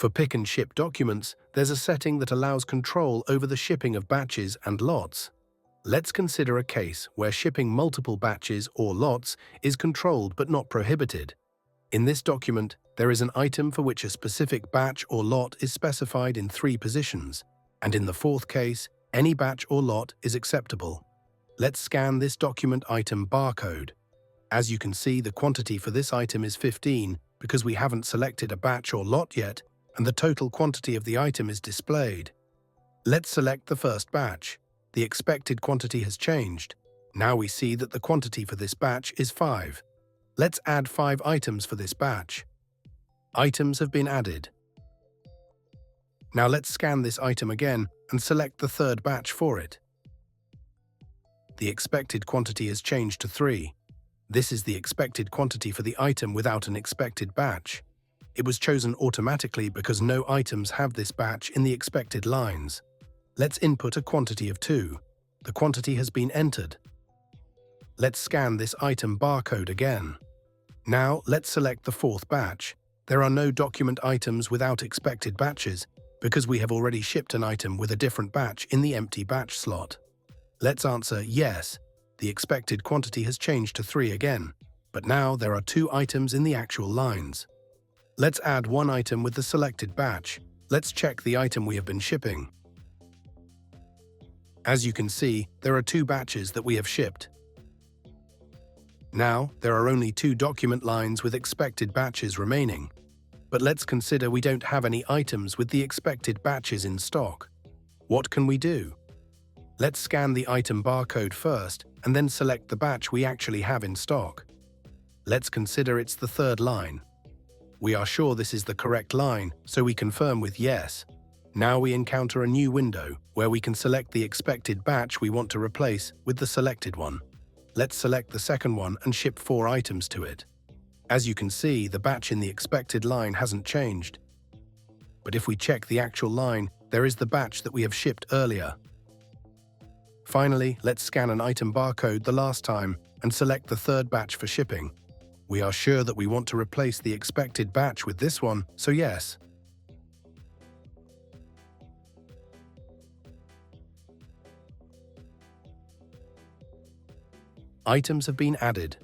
For pick and ship documents, there's a setting that allows control over the shipping of batches and lots. Let's consider a case where shipping multiple batches or lots is controlled but not prohibited. In this document, there is an item for which a specific batch or lot is specified in 3 positions, and in the 4th case, any batch or lot is acceptable. Let's scan this document item barcode. As you can see, the quantity for this item is 15 because we haven't selected a batch or lot yet, and the total quantity of the item is displayed. Let's select the first batch. The expected quantity has changed. Now we see that the quantity for this batch is 5. Let's add 5 items for this batch. Items have been added. Now let's scan this item again and select the 3rd batch for it. The expected quantity has changed to 3. This is the expected quantity for the item without an expected batch. It was chosen automatically because no items have this batch in the expected lines. Let's input a quantity of 2. The quantity has been entered. Let's scan this item barcode again. Now let's select the 4th batch. There are no document items without expected batches because we have already shipped an item with a different batch in the empty batch slot. Let's answer yes. The expected quantity has changed to 3 again, but now there are 2 items in the actual lines. Let's add 1 item with the selected batch. Let's check the item we have been shipping. As you can see, there are 2 batches that we have shipped. Now, there are only 2 document lines with expected batches remaining. But let's consider we don't have any items with the expected batches in stock. What can we do? Let's scan the item barcode first and then select the batch we actually have in stock. Let's consider it's the 3rd line. We are sure this is the correct line, so we confirm with yes. Now we encounter a new window where we can select the expected batch we want to replace with the selected one. Let's select the 2nd one and ship 4 items to it. As you can see, the batch in the expected line hasn't changed. But if we check the actual line, there is the batch that we have shipped earlier. Finally, let's scan an item barcode the last time and select the 3rd batch for shipping. We are sure that we want to replace the expected batch with this one, so yes. Items have been added.